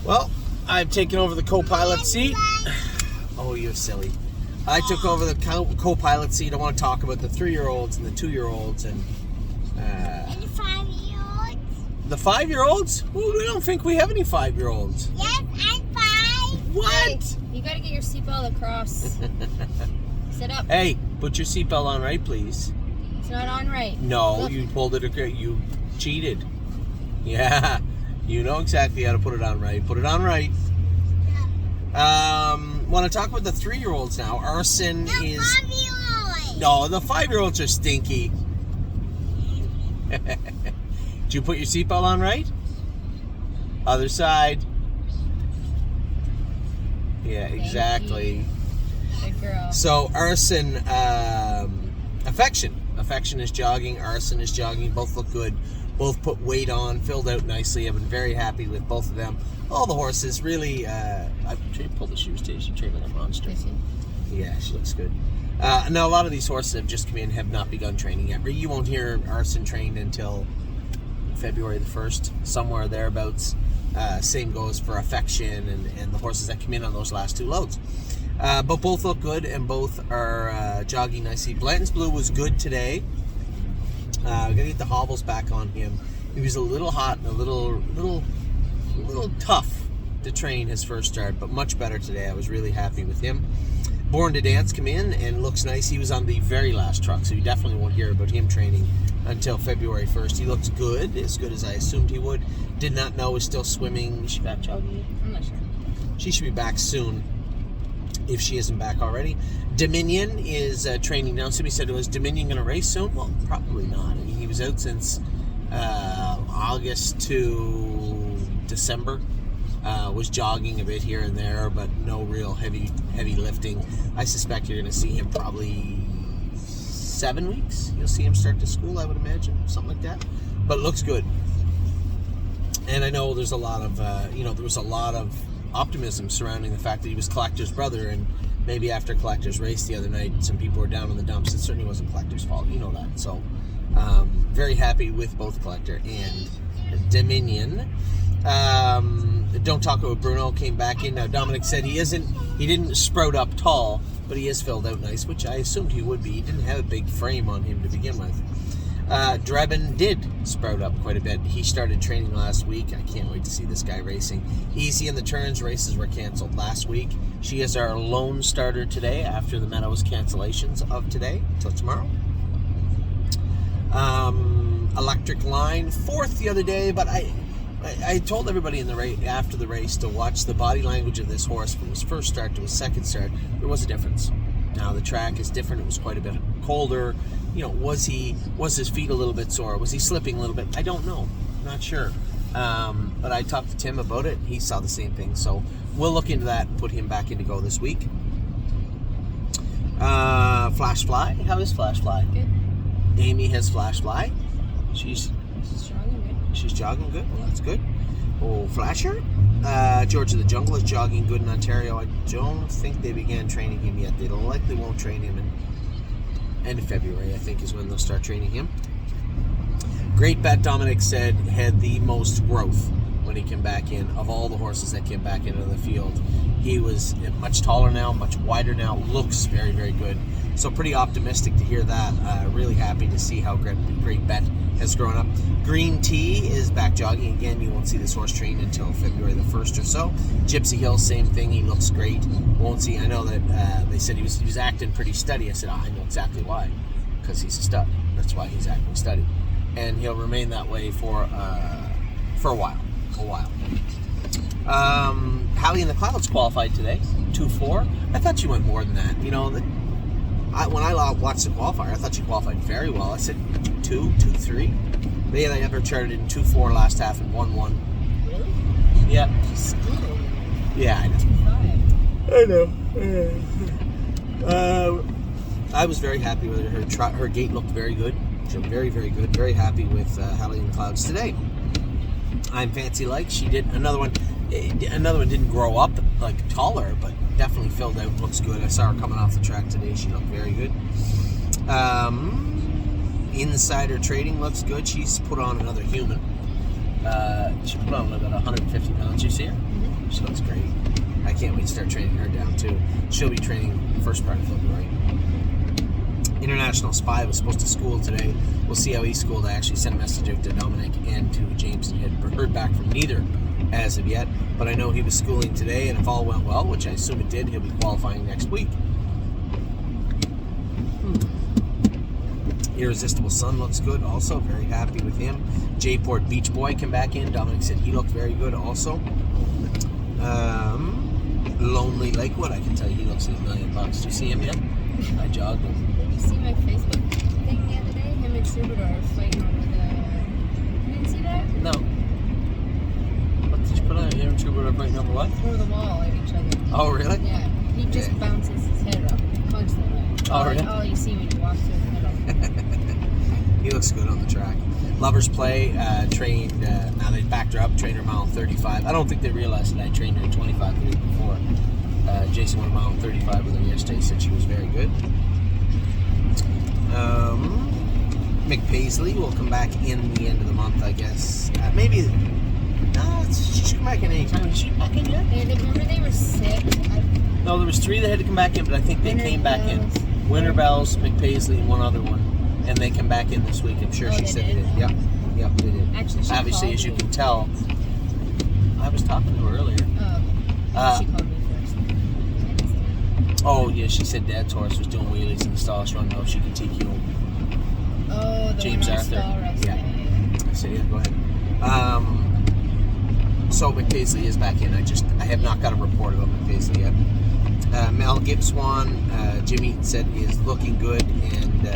Well, I've taken over the co-pilot seat. Oh, you're silly. I took over the co-pilot seat. I want to talk about the 3-year-olds and the 2-year-olds and And the 5-year-olds? the 5-year-olds. Well, we don't think we have any 5-year-olds. Yes, I'm 5. What? Hey, you gotta get your seatbelt across. Sit up. Hey, put your seatbelt on right, please. It's not on right. No, Look. you pulled it. You cheated. Yeah, you know exactly how to put it on right. Put it on right. Want to talk about the 3-year-olds now. Arson The is 5-year-olds. no. The 5-year-olds are stinky. Did you put your seatbelt on right? Other side. Yeah, Thank exactly. Good girl. So Arson, Affection is jogging. Arson is jogging. Both look good. Both put weight on, filled out nicely. I've been very happy with both of them. All the horses really. I've pulled the shoes too. She trained like a monster. Yeah, she looks good. Now a lot of these horses have just come in, have not begun training yet. You won't hear Arson trained until February the 1st, somewhere thereabouts. Same goes for Affection and the horses that come in on those last 2 loads. But both look good and both are jogging nicely. Blanton's Blue was good today. Gonna get the hobbles back on him. He was a little hot and a little tough to train his first start, but much better today. I was really happy with him. Born to Dance come in and looks nice. He was on the very last truck, so you definitely won't hear about him training until February 1st. He looks good as I assumed he would. Did not know is still swimming. Is she back jogging? I'm not sure. She should be back soon, if she isn't back already. Dominion is training now. Somebody said, was Dominion going to race soon? Well, probably not. I mean, he was out since August to December. Was jogging a bit here and there, but no real heavy lifting. I suspect you're going to see him probably 7 weeks. You'll see him start to school, I would imagine, something like that. But it looks good. And I know there's a lot of, there was a lot of optimism surrounding the fact that he was Collector's brother, and maybe after Collector's race the other night, some people were down in the dumps. It certainly wasn't Collector's fault, you know that. So, very happy with both Collector and Dominion. Don't Talk About Bruno came back in. Now, Dominic said he didn't sprout up tall, but he is filled out nice, which I assumed he would be. He didn't have a big frame on him to begin with. Drebin did sprout up quite a bit. He started training last week. I can't wait to see this guy racing. Easy in the Turns races were canceled last week. She is our lone starter today after the Meadows cancellations of today till tomorrow. Electric Line, 4th the other day, but I told everybody in the race after the race to watch the body language of this horse from his first start to his second start. There was a difference. Now the track is different. It was quite a bit colder. Was his feet a little bit sore? Was he slipping a little bit? I don't know. I'm not sure. But I talked to Tim about it. He saw the same thing. So we'll look into that and put him back in to go this week. Flash Fly. How is Flash Fly? Good. Amy has Flash Fly. She's Jogging good. She's jogging good. Well, that's good. Oh, Flasher. George of the Jungle is jogging good in Ontario. I don't think they began training him yet. They likely won't train him in end of February, I think, is when they'll start training him. Great Bet, Dominic said, had the most growth when he came back in. Of all the horses that came back into the field, he was much taller now, much wider now, looks very, very good. So pretty optimistic to hear that. Really happy to see how Great Bet has grown up. Green Tea is back jogging again. You won't see this horse trained until February the 1st or so. Gypsy Hill, same thing. He looks great. Won't see. I know that they said he was acting pretty steady. I said, I know exactly why. Because he's a stud. That's why he's acting steady. And he'll remain that way for a while. Hallie in the Clouds qualified today. 2-4. I thought she went more than that. When I watched the qualifier, I thought she qualified very well. I said 2, 2-3. They ever charted in 2-4 last half and 1-1. Really? Yeah. She's good. Yeah, I know. 2-5. I know. I was very happy with her. Her gait looked very good. She looked very, very good. Very happy with Hallie in the Clouds today. I'm Fancy Like. She did another one. Another one didn't grow up like taller, but definitely filled out. Looks good. I saw her coming off the track today. She looked very good. Insider Trading looks good. She's put on another human. She put on about 150 pounds. You see her? She looks great. I can't wait to start training her down too. She'll be training first part of February. International Spy was supposed to school today. We'll see how he schooled. I actually sent a message out to Dominic and to James and had heard back from neither as of yet. But I know he was schooling today, and if all went well, which I assume it did, he'll be qualifying next week. Irresistible Sun looks good also. Very happy with him. J-Port Beach Boy came back in. Dominic said he looked very good also. Lonely Lakewood, I can tell you he looks like $1 million. Do you see him yet? I jogged him. Did you see my Facebook thing the other day? Him and Troubadour are fighting over the... You didn't see that? No. What did you put on? Aaron Troubadour fighting over what? Over the wall at each other. Oh, really? Yeah. He just bounces his head up constantly. Oh, really? All you see when you walk through the middle. He looks good on the track. Lovers Play trained, now they backed her up, trained her mile 35. I don't think they realized that I trained her in 25 the week before. Jason went a mile 35 with her yesterday, said she was very good. Mick Paisley will come back in the end of the month, I guess. Maybe, no, she should come back in any time. Is she back in yet? Yeah, remember they were sick? No, there was 3 that had to come back in, but I think they Winter came back in. Bells. Winter Bells, Mick Paisley, and one other one. And they come back in this week. I'm sure Oh, she they said did? they did. Yep, they did. Actually, she Obviously, called as you me. can tell, I was talking to her earlier. She called me first. Oh, yeah, she said Dad's horse was doing wheelies in the stall. She wanted to know if she could TQ him. Oh, the James one on Arthur. Stall Rest. Yeah. I said, yeah, go ahead. So Mick Paisley is back in. I have not got a report about Mick Paisley yet. Mel Gibswan, Jimmy said is looking good, and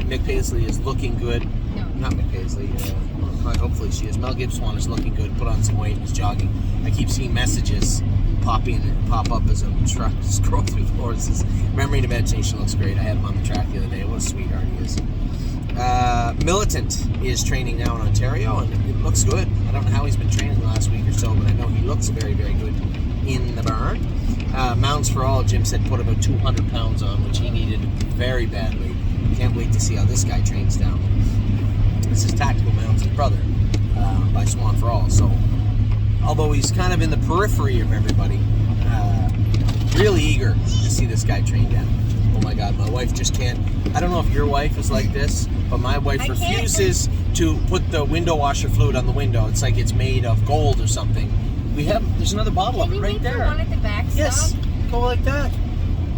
Mick Paisley is looking good. No. Not Mick Paisley. Hopefully she is. Mel Gibswan is looking good. Put on some weight and is jogging. I keep seeing messages pop up as I'm trying to scroll through the horses. Memory and Imagination looks great. I had him on the track the other day. What a sweetheart he is. Militant is training now in Ontario, and it looks good. I don't know how he's been training the last week or so, but I know he looks very, very good in the barn. Mounts for All, Jim said, put about 200 pounds on, which he needed very badly. Can't wait to see how this guy trains down. This is Tactical Mounts' brother by Swan for All. So, although he's kind of in the periphery of everybody, really eager to see this guy train down. Oh my God, my wife just can't. I don't know if your wife is like this, but my wife refuses to put the window washer fluid on the window. It's like it's made of gold or something. There's another bottle of it right there. Can you make the one at the back stop? Yes, go like that.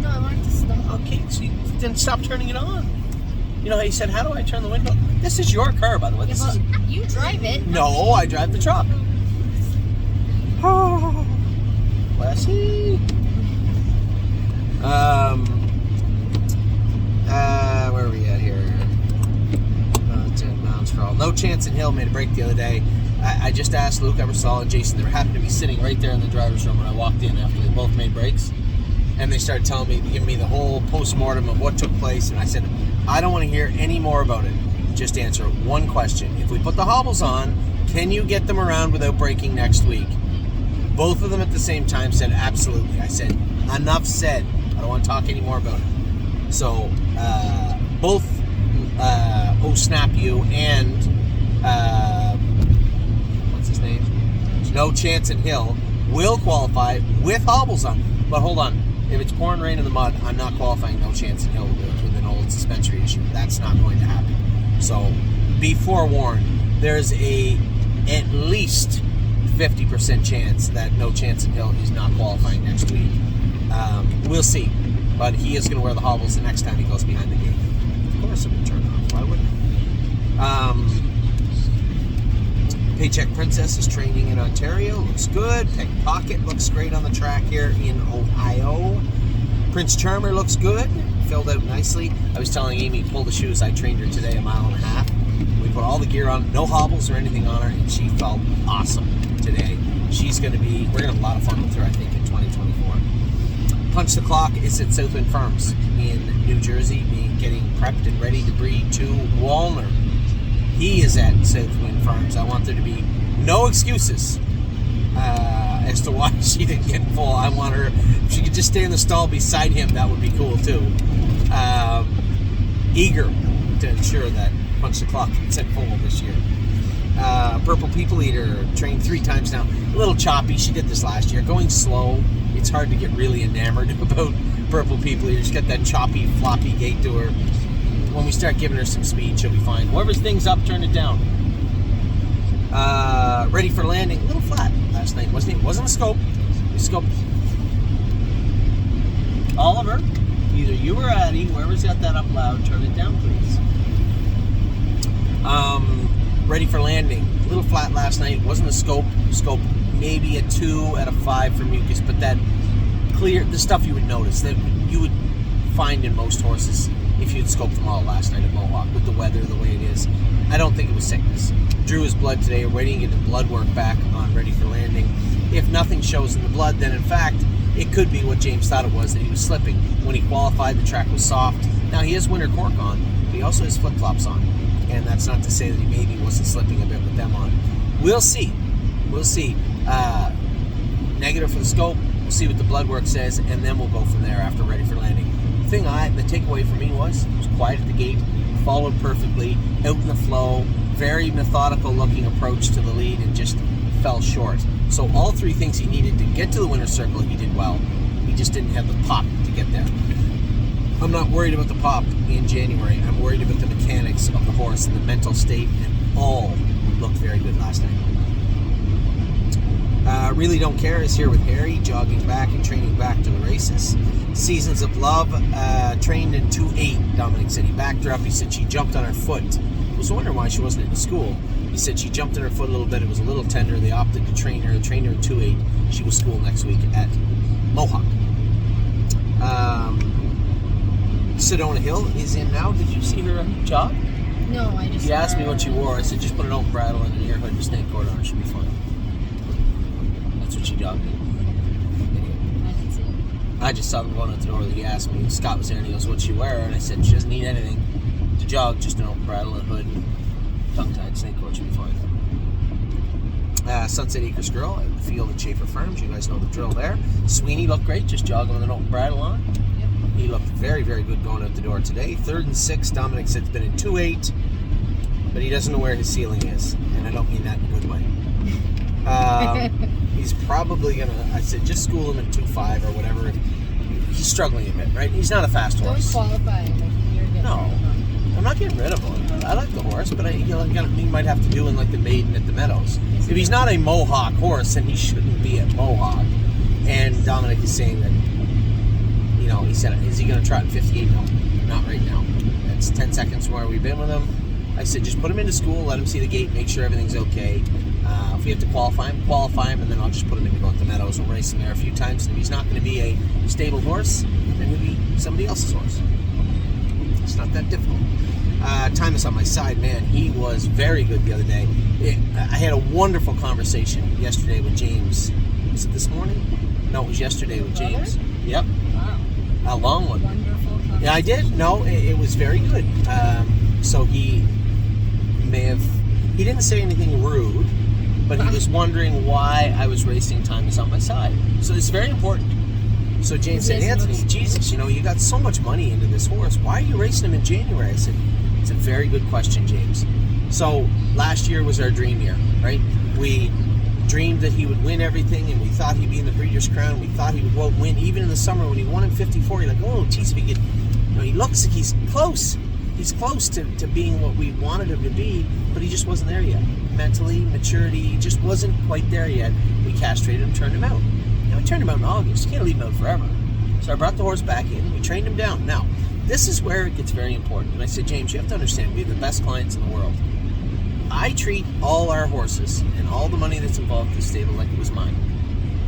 No, I want it to stop. Okay, so you then stop turning it on. You know how you said, how do I turn the window? This is your car, by the way. Yeah, This is you drive it. No, I drive the truck. Oh, Lassie. Where are we at here? Mounts for All. No Chance in Hill made a break the other day. I just asked Luke Ebersol and Jason. They happened to be sitting right there in the driver's room when I walked in after they both made breaks. And they started telling me, giving me the whole post-mortem of what took place. And I said, I don't want to hear any more about it. Just answer one question. If we put the hobbles on, can you get them around without breaking next week? Both of them at the same time said, absolutely. I said, enough said. I don't want to talk any more about it. So, both Oh Snap You and, what's his name? No Chance in Hill will qualify with hobbles on. But hold on. If it's pouring rain in the mud, I'm not qualifying No Chance in Hill with an old suspensory issue. That's not going to happen. So, be forewarned. There's at least 50% chance that No Chance in Hill is not qualifying next week. We'll see. But he is going to wear the hobbles the next time he goes behind the gate. Of course it would turn off. Why wouldn't it? Paycheck Princess is training in Ontario. Looks good. Pickpocket looks great on the track here in Ohio. Prince Charmer looks good. Filled out nicely. I was telling Amy, pull the shoes. I trained her today 1.5 miles. We put all the gear on. No hobbles or anything on her. And she felt awesome today. We're going to have a lot of fun with her, I think, in 2024. Punch the Clock is at Southwind Farms in New Jersey, getting prepped and ready to breed to Walner. He is at Southwind Farms. I want there to be no excuses as to why she didn't get full. I want her, if she could just stay in the stall beside him, that would be cool too. eager to ensure that Punch the Clock gets in full this year. Purple People Eater, trained 3 times now. A little choppy. She did this last year. Going slow. It's hard to get really enamored about Purple People Eater. She's got that choppy, floppy gait to her. When we start giving her some speed, she'll be fine. Whoever's thing's up, turn it down. Ready for Landing. A little flat last night, wasn't it? Wasn't a scope. It was scope. Oliver, either you or Addie, whoever's got that up loud, turn it down, please. Ready for Landing. A little flat last night. Wasn't a scope. Scope maybe a 2 out of 5 for mucus, but that clear, the stuff you would notice, that you would find in most horses if you'd scoped them all last night at Mohawk with the weather the way it is. I don't think it was sickness. Drew his blood today. We're waiting to get the blood work back on Ready for Landing. If nothing shows in the blood, then in fact, it could be what James thought it was, that he was slipping. When he qualified, the track was soft. Now, he has winter cork on, but he also has flip-flops on. And that's not to say that he maybe wasn't slipping a bit with them on. We'll see. We'll see. Negative for the scope. We'll see what the blood work says, and then we'll go from there after Ready for Landing. The takeaway for me was, it was quiet at the gate, followed perfectly, out in the flow, very methodical looking approach to the lead, and just fell short. So all 3 things he needed to get to the winner's circle, he did well. He just didn't have the pop to get there. I'm not worried about the pop in January. I'm worried about the mechanics of the horse and the mental state, and all looked very good last night. Really Don't Care is here with Harry, jogging back and training back to the races. Seasons of Love, trained in 2.8, Dominic said. He backed her up. He said she jumped on her foot. I was wondering why she wasn't in school. He said she jumped on her foot a little bit. It was a little tender. They opted to train her in 2.8. She will school next week at Mohawk. Sedona Hill is in now. Did you see her jog? No, I just. He asked me what she wore. I said, just put an open bridle and an ear hood and snake cord on. It should be fine. That's what she jogged in. I didn't see it. I just saw them going out the door. He asked me, Scott was there, and he goes, what'd she wear? And I said, she doesn't need anything to jog, just an open bridle and hood and tongue-tied snake cord should be fine. Sunset Acres Girl at the field at Schaefer Farms. You guys know the drill there. Sweeney looked great, just jogging with an open bridle on. Yep. He looked very, very good going out the door today. 3rd and 6, Dominic said it's been in 2.8, but he doesn't know where his ceiling is, and I don't mean that in a good way. He's probably gonna, I said, just school him at 2.5 or whatever. He's struggling a bit, right? He's not a fast Don't horse. qualify. You're getting No. rid of him. I'm not getting rid of him. I like the horse, but he might have to do in like the maiden at the Meadows. If he's not a Mohawk horse, then he shouldn't be at Mohawk. And Dominic is saying that, he said, is he going to trot in 58? No, not right now. That's 10 seconds from where we've been with him. I said, just put him into school, let him see the gate, make sure everything's okay. If we have to qualify him, and then I'll just put him in to go at the Meadows. We'll race him there a few times. And if he's not going to be a stable horse, then he'll be somebody else's horse. It's not that difficult. Time is on my side, man. He was very good the other day. I had a wonderful conversation yesterday with James. Was it this morning? No, it was yesterday with James. Yep. Wow. A long one. Wonderful. Yeah, I did. No, it was very good. So he didn't say anything rude, but he was wondering why I was racing Time is on my side. So it's very important. So James said, Anthony, Jesus, you got so much money into this horse. Why are you racing him in January? I said, it's a very good question, James. So last year was our dream year, right? We dreamed that he would win everything, and we thought he'd be in the Breeders' Crown. We thought he would win even in the summer when he won in 54. You're like, oh, geez, if he could, he looks like he's close. He's close to being what we wanted him to be, but he just wasn't there yet. Mentally, maturity, he just wasn't quite there yet. We castrated him, turned him out. We turned him out in August. You can't leave him out forever. So I brought the horse back in. We trained him down. Now, this is where it gets very important. And I said, James, you have to understand, we have the best clients in the world. I treat all our horses and all the money that's involved in the stable like it was mine.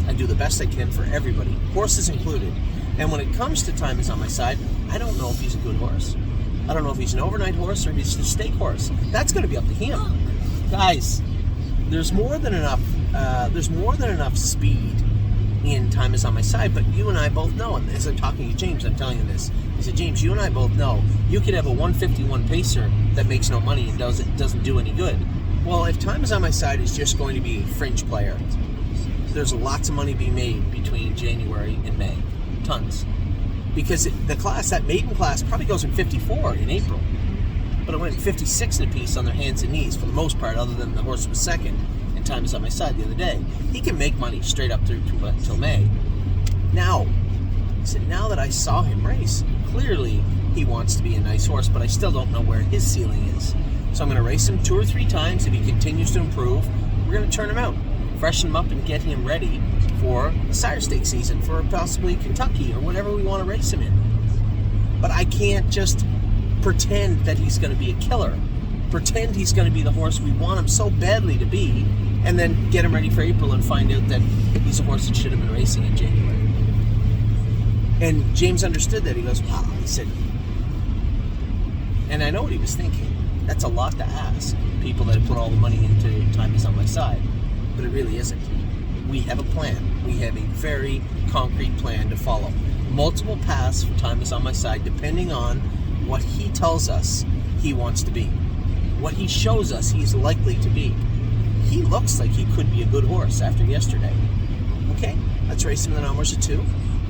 I do the best I can for everybody, horses included. And when it comes to Time is on my side, I don't know if he's a good horse. I don't know if he's an overnight horse or if he's a stake horse. That's going to be up to him. Guys, there's more than enough speed in Time is on my side, but you and I both know, and as I'm talking to James, I'm telling you this. I said, James, you and I both know you could have a 151 pacer that makes no money and doesn't do any good. Well, if Time is on my side is just going to be a fringe player, there's lots of money being made between January and May. Tons. because that maiden class probably goes in 54 in April, but it went 56 in a piece on their hands and knees for the most part, other than the horse was second and Time Is on My Side the other day. He can make money straight up through till May. Now, he said, now that I saw him race, clearly he wants to be a nice horse, but I still don't know where his ceiling is. So I'm going to race him 2 or 3 times. If he continues to improve, we're going to turn him out, freshen him up, and get him ready for the Sire Stakes season, for possibly Kentucky or whatever we want to race him in. But I can't just pretend that he's going to be a killer, pretend he's going to be the horse we want him so badly to be, and then get him ready for April and find out that he's a horse that should have been racing in January. And James understood that. He goes, wow, he said, and I know what he was thinking. That's a lot to ask people that have put all the money into Time Is on My Side, but it really isn't. We have a plan. We have a very concrete plan to follow. Multiple paths for Time Is on My Side, depending on what he tells us he wants to be, what he shows us he's likely to be. He looks like he could be a good horse after yesterday. Okay, let's race him in the numbers of 2.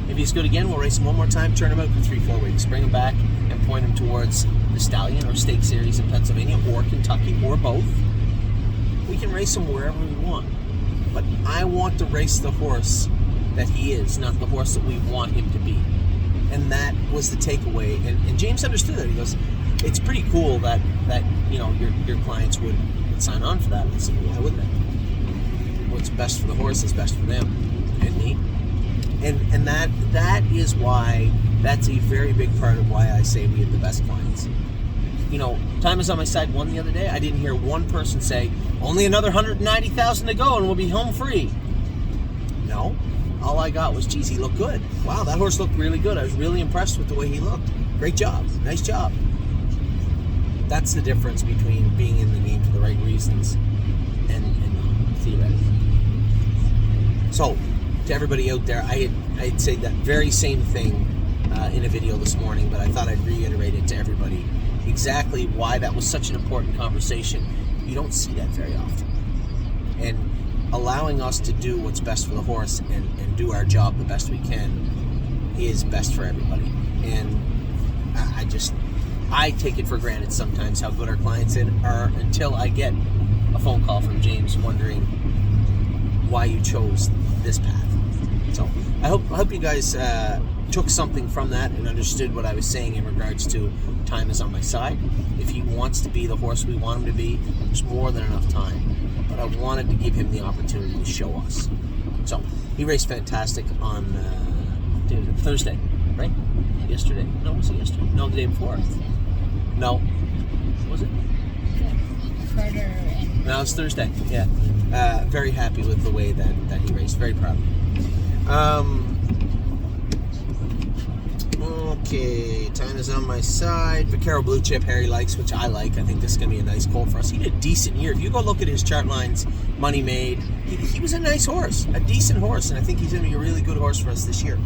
If he's good again, we'll race him one more time, turn him out for 3-4 weeks, bring him back, and point him towards the Stallion or Stake Series in Pennsylvania or Kentucky or both. We can race him wherever we want. But I want to race the horse that he is, not the horse that we want him to be. And that was the takeaway. And James understood that. He goes, it's pretty cool that you know your clients would sign on for that. And I said, well, why wouldn't they? What's best for the horse is best for them and me. And that is why, that's a very big part of why I say we have the best clients. You know, Time Is on My Side won the other day. I didn't hear one person say, only another 190,000 to go and we'll be home free. No. All I got was, geez, he looked good. Wow, that horse looked really good. I was really impressed with the way he looked. Great job. Nice job. That's the difference between being in the game for the right reasons and not, theoretically. So, to everybody out there, I'd say that very same thing in a video this morning, but I thought I'd reiterate it to everybody. Exactly why that was such an important conversation. You don't see that very often. And allowing us to do what's best for the horse and do our job the best we can is best for everybody. And I take it for granted sometimes how good our clients are until I get a phone call from James wondering why you chose this path. So I hope you guys took something from that and understood what I was saying in regards to Time Is on My Side. If he wants to be the horse we want him to be, there's more than enough time. But I wanted to give him the opportunity to show us. So he raced fantastic on Thursday, right? Yesterday. No, was it yesterday? No, the day before. No. Was it? Carter and... No, it's Thursday. Yeah. Very happy with the way that he raced. Very proud of him. Okay, Time Is on My Side. Vaquero Blue Chip, Harry likes, which I like. I think this is going to be a nice colt for us. He had a decent year. If you go look at his chart lines, money made, he was a nice horse, a decent horse, and I think he's going to be a really good horse for us this year.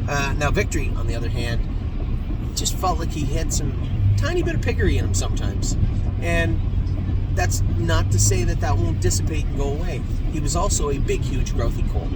Now, Victory, on the other hand, just felt like he had some tiny bit of piggery in him sometimes. And that's not to say that won't dissipate and go away. He was also a big, huge, growthy colt.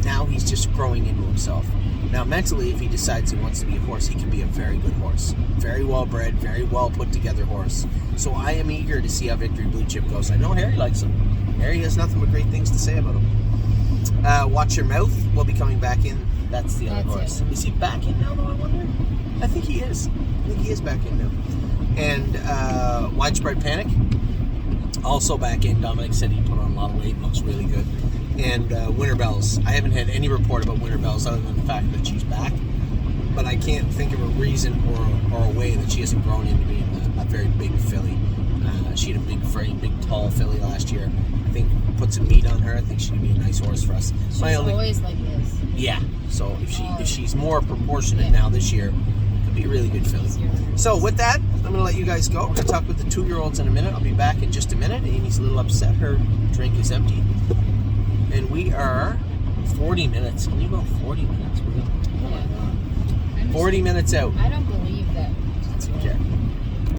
Now he's just growing into himself. Now, mentally, if he decides he wants to be a horse, he can be a very good horse. Very well bred, very well put together horse. So I am eager to see how Victory Blue Chip goes. I know Harry likes him. Harry has nothing but great things to say about him. Watch Your Mouth will be coming back in. That's the other horse. Is he back in now, though, I wonder? I think he is. I think he is back in now. And Widespread Panic, also back in. Dominic said he put on a lot of weight. Looks really good. And Winter Bells. I haven't had any report about Winter Bells other than the fact that she's back. But I can't think of a reason or a way that she hasn't grown into being a very big filly. She had a big frame, big tall filly last year. I think put some meat on her. I think she could be a nice horse for us. She's always like this. Yeah. So if she's more proportionate now this year, it could be a really good filly. So with that, I'm going to let you guys go. We're going to talk with the 2-year-olds in a minute. I'll be back in just a minute. Amy's a little upset. Her drink is empty. And we are 40 minutes. Can you go 40 minutes? We're going, 40 minutes out. I don't believe